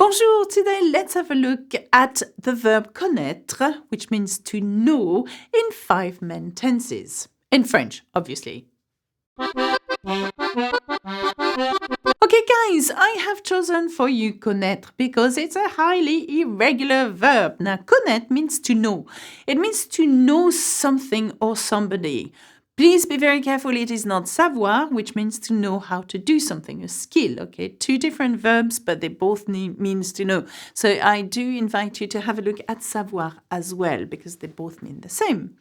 Bonjour, today let's have a look at the verb connaître, which means to know, in 5 main tenses. In French, obviously. Okay guys, I have chosen for you connaître because it's a highly irregular verb. Now, connaître means to know. It means to know something or somebody. Please be very careful, it is not savoir, which means to know how to do something, a skill, okay? 2 different verbs, but they both means to know. So I do invite you to have a look at savoir as well, because they both mean the same.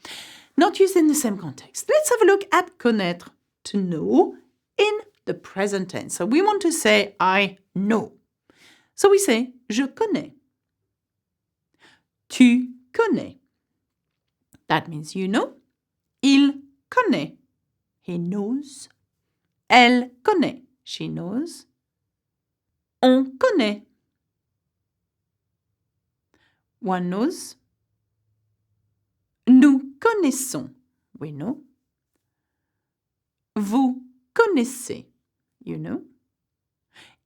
Not used in the same context. Let's have a look at connaître, to know, in the present tense. So we want to say, I know. So we say, je connais. Tu connais. That means you know. Il connaît. He knows. Elle connaît. She knows. On connaît. One knows. Nous connaissons. We know. Vous connaissez. You know.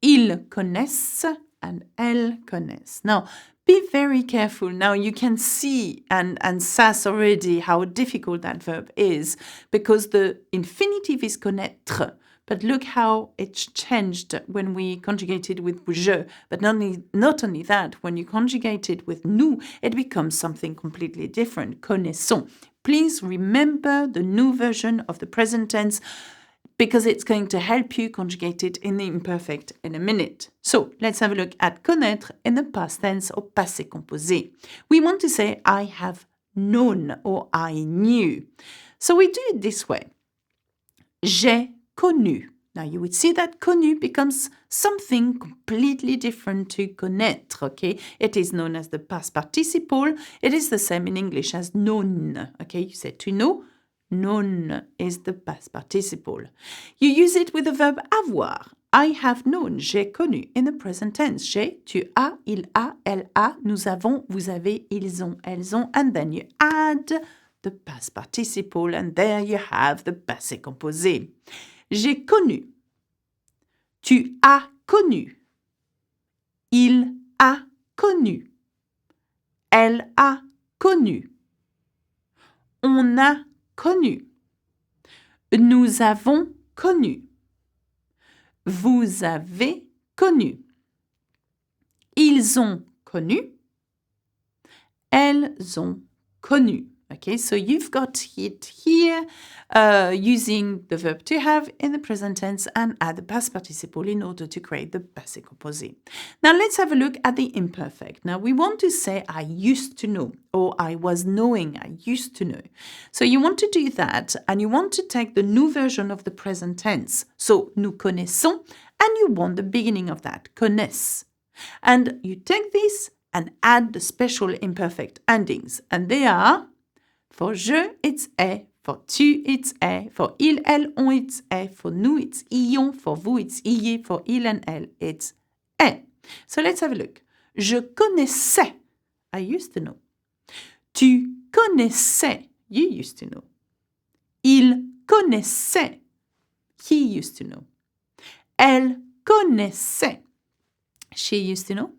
Ils connaissent and elles connaissent. Now, be very careful. Now, you can see and sass already how difficult that verb is because the infinitive is connaître. But look how it's changed when we conjugate it with je. But not only that, when you conjugate it with nous, it becomes something completely different. Connaissons. Please remember the nous version of the present tense because it's going to help you conjugate it in the imperfect in a minute. So, let's have a look at connaître in the past tense or passé composé. We want to say, I have known or I knew. So, we do it this way. J'ai connu. Now, you would see that connu becomes something completely different to connaître, okay? It is known as the past participle. It is the same in English as known, okay? You say to know. Known is the past participle. You use it with the verb avoir. I have known, j'ai connu in the present tense. J'ai, tu as, il a, elle a, nous avons, vous avez, ils ont, elles ont, and then you add the past participle, and there you have the passé composé. J'ai connu. Tu as connu. Il a connu. Elle a connu. On a connu. Nous avons connu. Vous avez connu. Ils ont connu. Elles ont connu. Okay, so you've got it here using the verb to have in the present tense and add the past participle in order to create the passé composé. Now let's have a look at the imperfect. Now we want to say I used to know or I was knowing, I used to know. So you want to do that and you want to take the nous version of the present tense. So nous connaissons and you want the beginning of that, connaissent. And you take this and add the special imperfect endings. And they are for je, it's est. For tu, it's est. For il, elles, on, it's est. For nous, it's ion. For vous, it's ier. For il and elle, it's est. So let's have a look. Je connaissais. I used to know. Tu connaissais. You used to know. Il connaissait. He used to know. Elle connaissait. She used to know.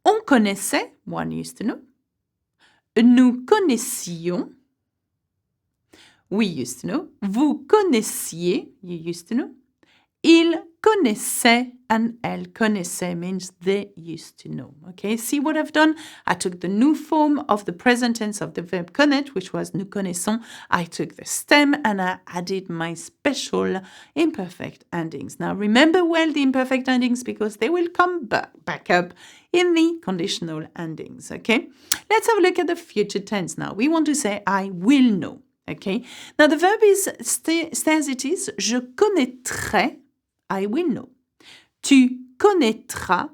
On connaissait. One used to know. Nous connaissions. We used to know. Vous connaissiez. You used to know. Il connaissait and elle connaissait means they used to know. Okay, see what I've done? I took the nous form of the present tense of the verb connaître, which was nous connaissons. I took the stem and I added my special imperfect endings. Now remember well the imperfect endings because they will come back up in the conditional endings. Okay, let's have a look at the future tense now. We want to say I will know. Okay, now the verb is stays it is. Je connaîtrai. I will know. Tu connaîtras.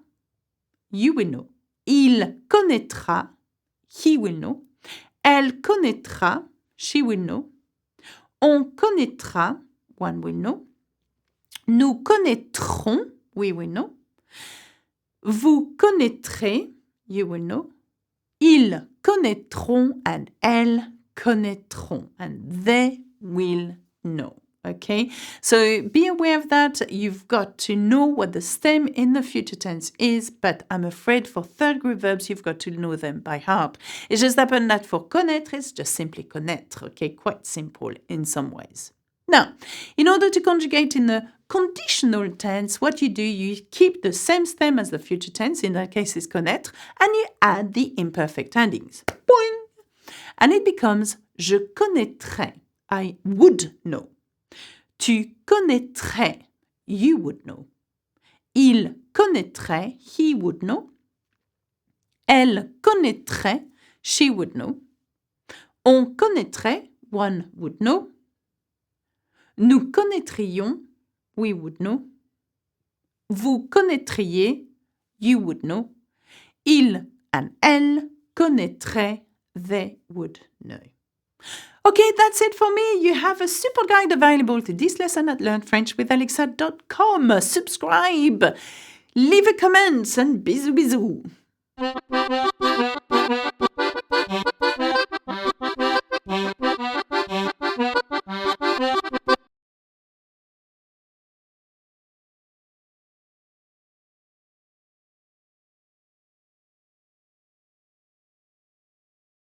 You will know. Il connaîtra. He will know. Elle connaîtra. She will know. On connaîtra. One will know. Nous connaîtrons. We will know. Vous connaîtrez. You will know. Ils connaîtront and elles connaîtront and they will know. Okay, so be aware of that. You've got to know what the stem in the future tense is, but I'm afraid for third group verbs, you've got to know them by heart. It just happened that for connaître, it's just simply connaître, okay, quite simple in some ways. Now, in order to conjugate in the conditional tense, what you do, you keep the same stem as the future tense, in that case it's connaître, and you add the imperfect endings. Boing! And it becomes je connaîtrais, I would know. Tu connaîtrais, you would know. Il connaîtrait, he would know. Elle connaîtrait, she would know. On connaîtrait, one would know. Nous connaîtrions, we would know. Vous connaîtriez, you would know. Il and elle connaîtraient, they would know. Okay, that's it for me. You have a super guide available to this lesson at learnfrenchwithalexa.com. Subscribe, leave a comment, and bisous bisous.